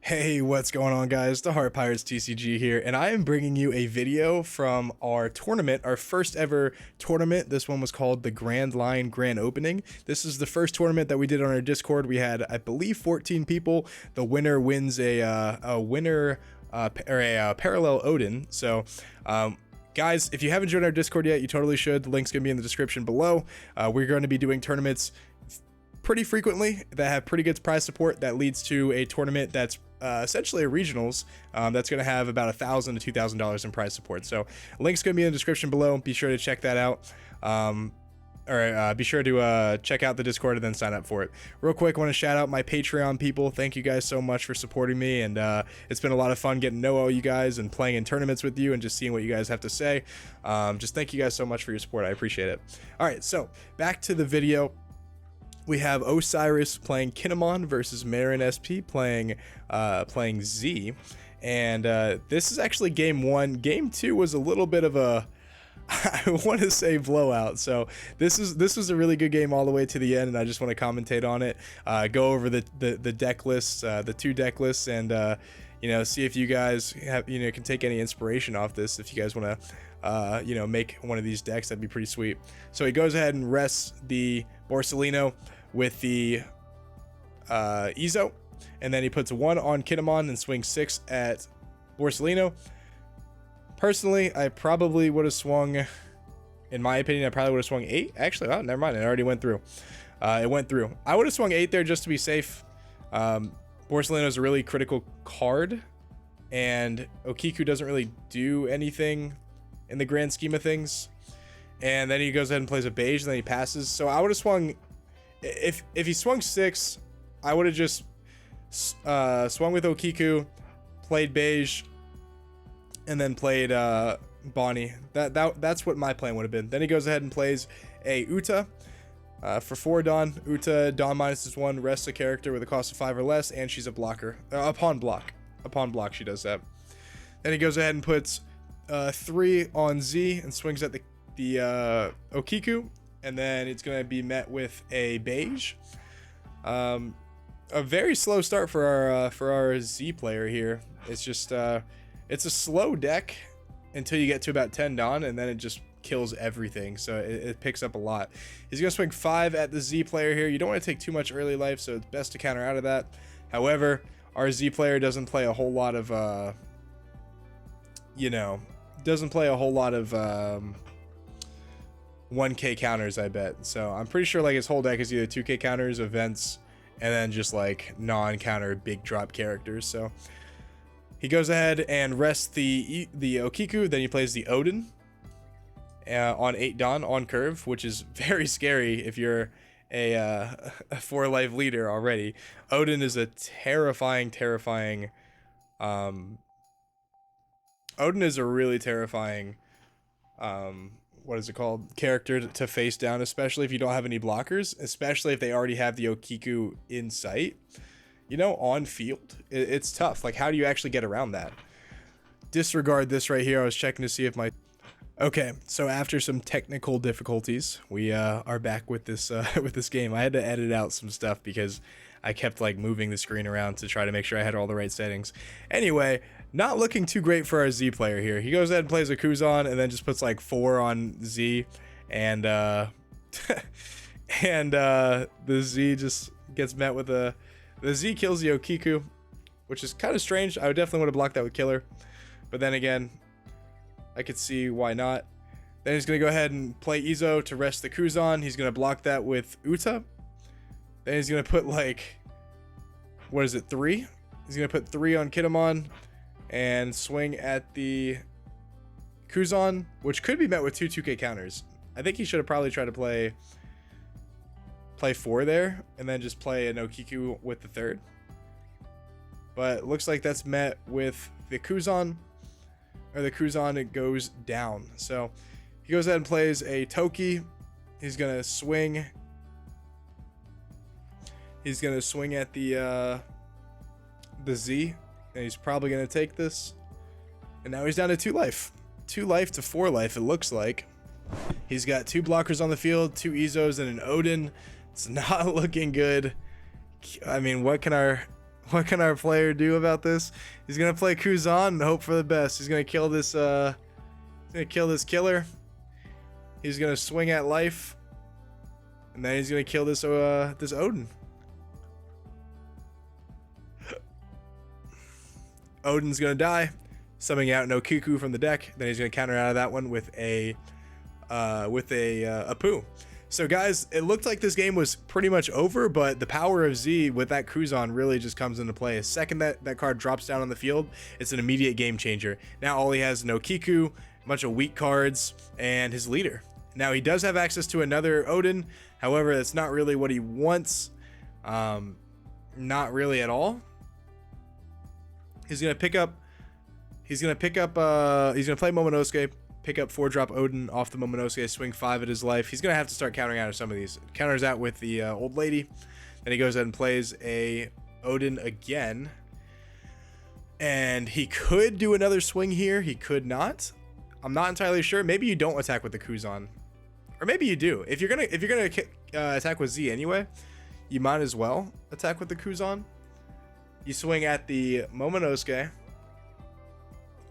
Hey, what's going on, guys? The Heart Pirates TCG here, and I am bringing you a video from our tournament, our first ever tournament. This one was called the Grand Line Grand Opening. This is the first tournament that we did on our Discord. We had, I believe, 14 people. The winner wins a parallel Odin. So, guys, if you haven't joined our Discord yet, you totally should. The link's gonna be in the description below. We're going to be doing tournaments pretty frequently that have pretty good prize support that leads to a tournament that's essentially a regionals that's going to have about $1,000 to $2,000 in prize support. So link's going to be in the description below. Be sure to check that out. Be sure to check out the Discord and then sign up for it. Real quick, I want to shout out my Patreon people. Thank you guys so much for supporting me, and it's been a lot of fun getting to know all you guys and playing in tournaments with you and just seeing what you guys have to say. Just thank you guys so much for your support. I appreciate it. All right, so back to the video. We have Osiris playing Kinemon versus Marin SP playing Z, and this is actually game one. Game two was a little bit of a, I want to say, blowout. So this was a really good game all the way to the end, and I just want to commentate on it, go over the deck lists, the two deck lists, and see if you guys have can take any inspiration off this. If you guys want to make one of these decks, that'd be pretty sweet. So he goes ahead and rests the Borsalino with the Izo, and then he puts 1 on Kinemon and swings 6 at Borsalino. Personally, I probably would have swung, in my opinion, I probably would have swung 8. Actually, oh, never mind, it already went through. It went through. I would have swung 8 there just to be safe. Borsalino is a really critical card, and Okiku doesn't really do anything in the grand scheme of things. And then he goes ahead and plays a beige, and then he passes. So I would have swung, if he swung 6, I would have just swung with Okiku, played beige, and then played Bonnie. That's what my plan would have been. Then he goes ahead and plays a Uta for 4 Dawn. Uta, Dawn -1, rests a character with a cost of 5 or less, and she's a blocker. Upon block she does that. Then he goes ahead and puts 3 on Z and swings at the Okiku, and then it's going to be met with a beige. A very slow start for our Z player here. It's just it's a slow deck until you get to about 10 Dawn, and then it just kills everything. So it picks up a lot. He's going to swing 5 at the Z player here. You don't want to take too much early life, so it's best to counter out of that. However, our Z player doesn't play a whole lot of 1k counters, I bet. So I'm pretty sure like his whole deck is either 2k counters, events, and then just like non-counter big drop characters. So he goes ahead and rests the Okiku, then he plays the Odin on 8 Dawn on curve, which is very scary if you're a 4 life leader already. Odin is a terrifying Odin is a really terrifying what is it called, character to face down, especially if you don't have any blockers, especially if they already have the Okiku in sight, on field. It's tough. Like, how do you actually get around that? Disregard this right here. I was checking to see if my okay, so after some technical difficulties, we are back with this with this game. I had to edit out some stuff because I kept like moving the screen around to try to make sure I had all the right settings. Anyway, not looking too great for our Z player here. He goes ahead and plays a Kuzan and then just puts like 4 on Z, and the Z just gets met with the Z kills the Okiku, which is kind of strange. I would definitely would have blocked that with Killer, but then again, I could see why not. Then he's gonna go ahead and play Izo to rest the Kuzan. He's gonna block that with Uta. Then he's gonna put like, what is it, 3? He's gonna put 3 on Kinemon and swing at the Kuzan, which could be met with 2 2k counters. I think he should have probably tried to play 4 there and then just play an Okiku with the 3rd. But it looks like that's met with the Kuzan, or the Kuzan, it goes down. So he goes ahead and plays a Toki. He's gonna swing. He's gonna swing at the Z, and he's probably gonna take this. And now he's down to 2 life. 2 life to 4 life, it looks like. He's got 2 blockers on the field, 2 Izos, and an Odin. It's not looking good. I mean, what can our What can our player do about this? He's gonna play Kuzan and hope for the best. He's gonna kill this killer. He's gonna swing at life. And then he's gonna kill this this Odin. Odin's gonna die, summoning out no Kiku from the deck. Then he's gonna counter out of that one with a Apu. So guys, it looked like this game was pretty much over, but the power of Z with that Kuzan really just comes into play. The second that card drops down on the field, it's an immediate game changer. Now all he has is no Kiku, a bunch of weak cards, and his leader. Now he does have access to another Odin. However, that's not really what he wants. Not really at all. He's gonna play Momonosuke, pick up 4-drop Odin off the Momonosuke, swing 5 at his life. He's gonna have to start countering out of some of these. Counters out with the old lady. Then he goes ahead and plays a Odin again. And he could do another swing here. He could not. I'm not entirely sure. Maybe you don't attack with the Kuzan. Or maybe you do. If you're gonna attack with Z anyway, you might as well attack with the Kuzan. You swing at the Momonosuke.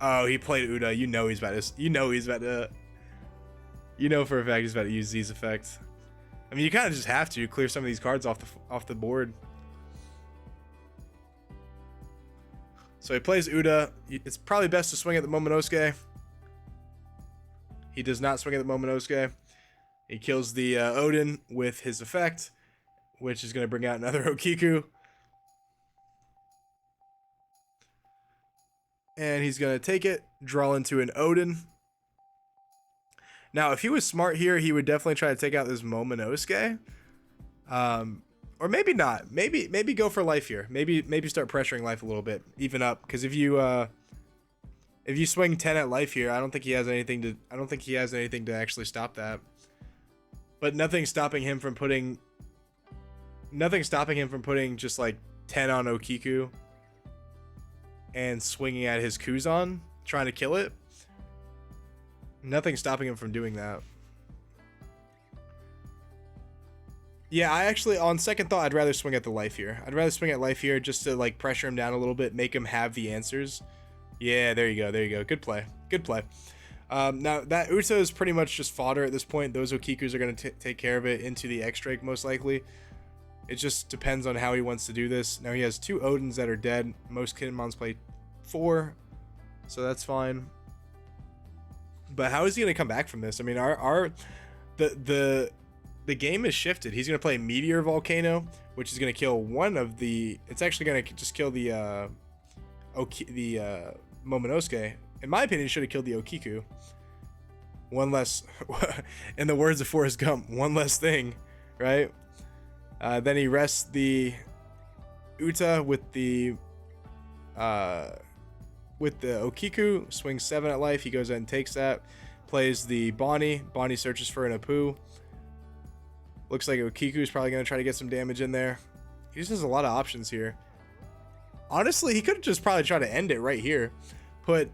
Oh, he played Uda. You know for a fact he's about to use Z's effect. I mean, you kind of just have to clear some of these cards off the board. So he plays Uda. It's probably best to swing at the Momonosuke. He does not swing at the Momonosuke. He kills the Odin with his effect, which is going to bring out another Okiku. And he's going to take it, draw into an Odin. Now, if he was smart here, he would definitely try to take out this Momonosuke. Or maybe not. Maybe go for life here. Maybe start pressuring life a little bit, even up. Because if you swing 10 at life here, I don't think he has anything to actually stop that. But nothing's stopping him from putting just like 10 on Okiku and swinging at his Kuzan, trying to kill it. Nothing's stopping him from doing that. Yeah, I actually, on second thought, I'd rather swing at the life here. I'd rather swing at life here just to like pressure him down a little bit, make him have the answers. Yeah, there you go. There you go. Good play. Good play. Now, that Uta is pretty much just fodder at this point. Those Okikus are going to take care of it into the X-Drake, most likely. It just depends on how he wants to do this. Now, he has 2 Odins that are dead. Most Kinemons play 4, so that's fine. But how is he going to come back from this? I mean, the game is shifted. He's going to play Meteor Volcano, which is going to kill one of the... It's actually going to just kill the Momonosuke. In my opinion, he should have killed the Okiku. One less, in the words of Forrest Gump, one less thing, right? Then he rests the Uta with the Okiku, swings 7 at life. He goes ahead and takes that, plays the Bonnie. Bonnie searches for an Apu. Looks like Okiku is probably going to try to get some damage in there. He just has a lot of options here. Honestly, he could have just probably tried to end it right here. Put,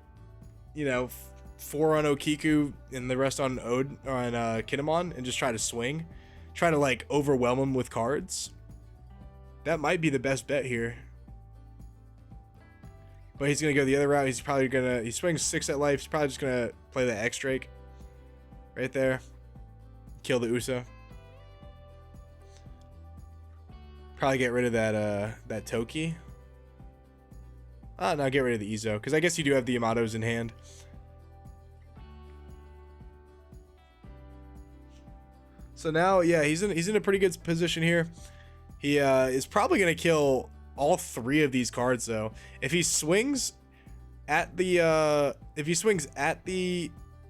4 on Okiku and the rest on Kinemon and just try to swing. Try to like overwhelm him with cards. That might be the best bet here. But he's gonna go the other route. He swings 6 at life. He's probably just gonna play the X-Drake right there. Kill the Usa. Probably get rid of that Toki. No, get rid of the Izo, because I guess you do have the Yamatos in hand. So now, yeah, he's in a pretty good position here. He is probably gonna kill all 3 of these cards though. If he swings at the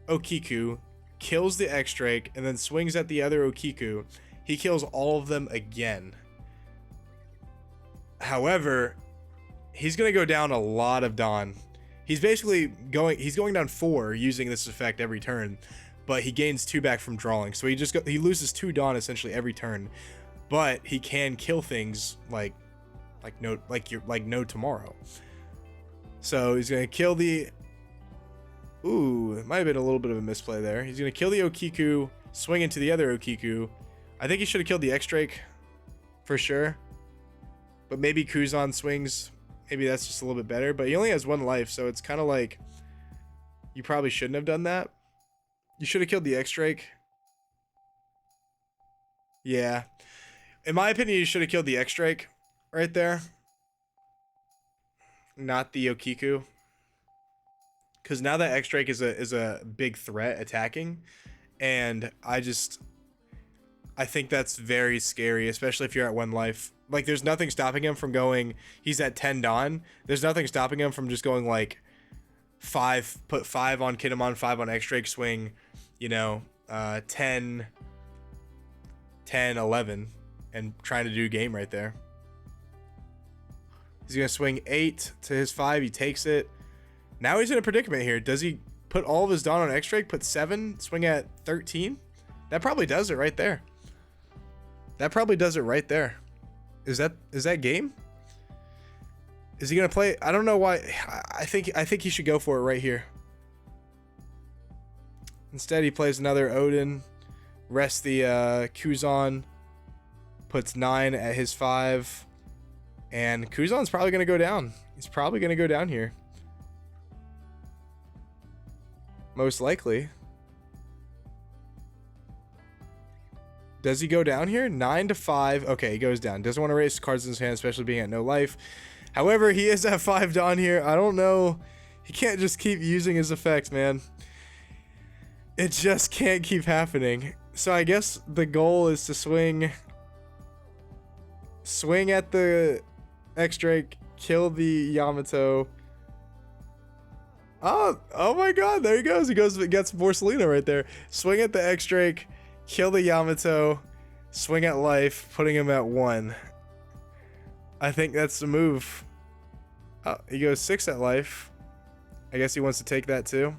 Okiku, kills the X-Drake, and then swings at the other Okiku, he kills all of them again. However, he's gonna go down a lot of Dawn. He's going down 4 using this effect every turn, but he gains 2 back from drawing. So he loses 2 Dawn essentially every turn, but he can kill things like no tomorrow. So he's gonna kill the... Ooh, it might have been a little bit of a misplay there. He's gonna kill the Okiku, swing into the other Okiku. I think he should have killed the X-Drake for sure. But maybe Kuzan swings. Maybe that's just a little bit better. But he only has 1 life, so it's kind of like you probably shouldn't have done that. You should have killed the X-Drake. Yeah. In my opinion, you should have killed the X-Drake right there. Not the Okiku. Because now that X-Drake is a big threat attacking. And I think that's very scary, especially if you're at 1 life. Like, there's nothing stopping him from going... He's at 10 Dawn. There's nothing stopping him from just going, like, 5... Put 5 on Kinemon, 5 on X-Drake, swing, you know, 10, 11, and trying to do game right there. He's going to swing 8 to his 5. He takes it. Now he's in a predicament here. Does he put all of his Dawn on X-Drake, put 7, swing at 13? That probably does it right there. That probably does it right there. Is that game? Is he gonna play? I don't know why. I think he should go for it right here. Instead, he plays another Odin, rests the Kuzan, puts 9 at his 5, and Kuzan's probably gonna go down. He's probably gonna go down here. Most likely. Does he go down here? 9 to 5. Okay, he goes down. Doesn't want to raise cards in his hand, especially being at no life. However, he is at 5 Dawn here. I don't know. He can't just keep using his effect, man. It just can't keep happening. So I guess the goal is to swing at the X-Drake, kill the Yamato. Oh my god, there he goes. He gets Borsalino right there. Swing at the X-Drake, kill the Yamato, swing at life, putting him at 1. I think that's the move. Oh, he goes 6 at life. I guess he wants to take that too.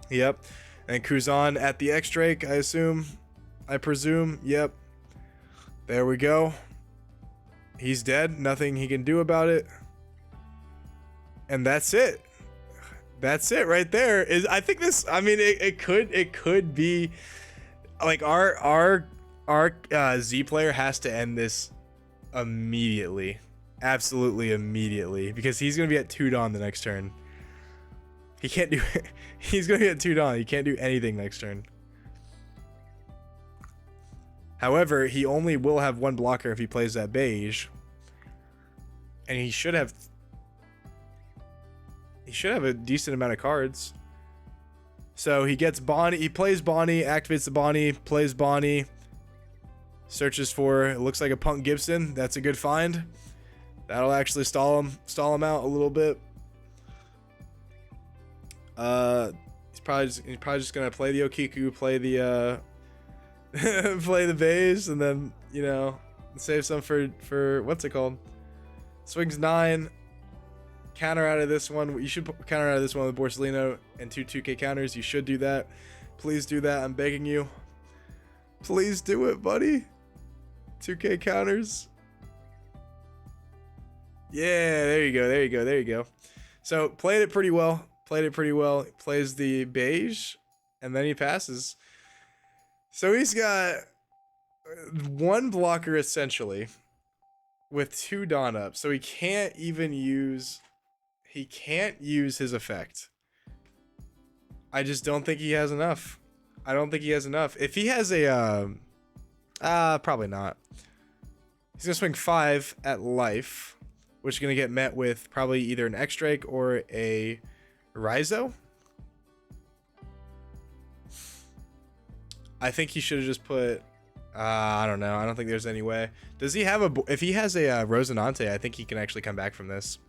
Yep. And Kuzan at the X-Drake, I assume. I presume. Yep. There we go. He's dead. Nothing he can do about it. And that's it. That's it right there. I think this, I mean, it could be like our Z player has to end this immediately. Absolutely immediately, because he's going to be at 2 Dawn the next turn. He can't do he's going to be at 2 Dawn. He can't do anything next turn. However, he only will have 1 blocker if he plays that beige. And he should have a decent amount of cards. So he gets Bonnie. He plays Bonnie, activates the Bonnie, plays Bonnie, searches for, it looks like a Punk Gibson. That's a good find. That'll actually stall him out a little bit. He's probably just gonna play the Okiku, play the play the vase, and then, you know, save some for what's it called? Swings 9. Counter out of this one. You should counter out of this one with Borsalino and 2 2K counters. You should do that. Please do that. I'm begging you. Please do it, buddy. 2K counters. Yeah, there you go. There you go. There you go. So played it pretty well. Plays the beige, and then he passes. So he's got 1 blocker essentially with 2 Dawn up. So he can't even use... He can't use his effect. I just don't think he has enough. I don't think he has enough. If he has a... probably not. He's going to swing 5 at life, which is going to get met with probably either an X-Drake or a Raizo. I think he should have just put... I don't know. I don't think there's any way. Does he have a... If he has a Rosinante, I think he can actually come back from this.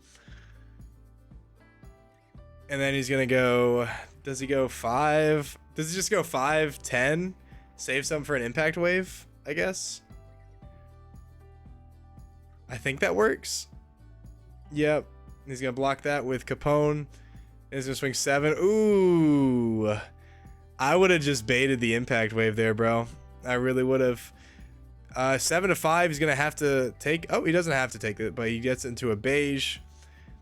And then he's going to go... Does he go 5? Does he just go 5, 10? Save some for an impact wave, I guess? I think that works. Yep. He's going to block that with Capone. He's going to swing 7. Ooh. I would have just baited the impact wave there, bro. I really would have. 7 to 5, he's going to have to take... Oh, he doesn't have to take it, but he gets into a beige.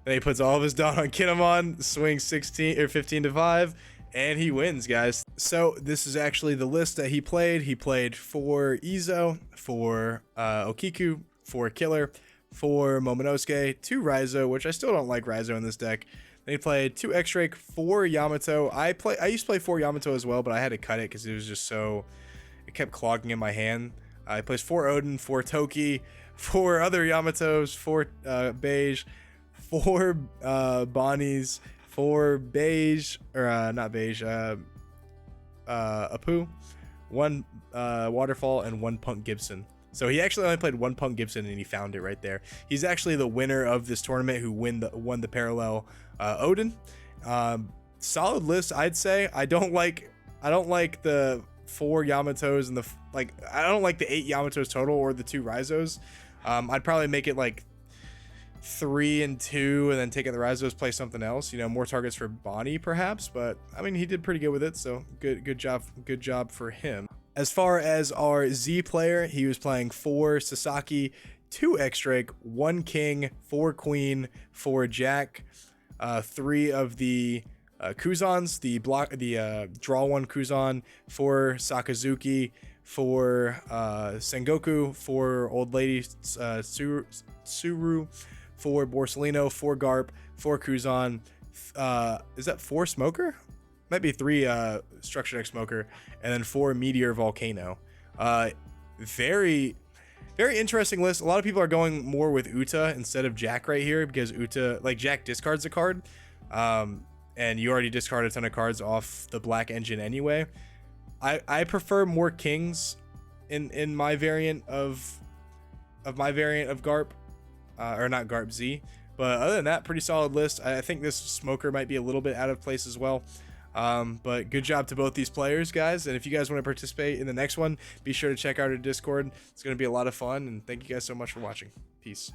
Then he puts all of his Dawn on Kinemon, swings 16 or 15 to 5, and he wins, guys. So this is actually the list that he played. He played 4 Izo, 4 Okiku, 4 Killer, 4 Momonosuke, 2 Raizo, which I still don't like Raizo in this deck. Then he played 2 X-Drake, 4 Yamato. I used to play 4 Yamato as well, but I had to cut it because it was just so, it kept clogging in my hand. He plays 4 Odin, 4 Toki, 4 other Yamatos, 4 Beige, 4 Bonnies, 4 Beige, or not Beige, Apu, 1 Waterfall, and 1 Punk Gibson. So he actually only played 1 Punk Gibson, and he found it right there. He's actually the winner of this tournament who won the parallel Odin. Solid list, I'd say. I don't like the 4 Yamatos and I don't like the 8 Yamatos total or the 2 Raizos. I'd probably make it like 3 and 2, and then taking the Raizos, play something else. You know, more targets for Bonnie perhaps, but I mean he did pretty good with it. So good job for him. As far as our Z player, he was playing 4 Sasaki, 2 X-Drake, 1 King, 4 Queen, 4 Jack, 3 of the Kuzans, the draw 1 Kuzan, 4 Sakazuki, 4 Sengoku, 4 Old Lady Tsuru, 4 Borsalino, 4 Garp, 4 Kuzan, is that 4 Smoker? Might be 3 Structure Deck Smoker, and then 4 Meteor Volcano. Very interesting list. A lot of people are going more with Uta instead of Jack right here, because Uta, like, Jack discards a card, and you already discard a ton of cards off the black engine anyway. I prefer more Kings in my variant of Garp, or not Garp Z. But other than that, pretty solid list. I think this Smoker might be a little bit out of place as well. But good job to both these players, guys. And if you guys want to participate in the next one, be sure to check out our Discord. It's going to be a lot of fun. And thank you guys so much for watching. Peace.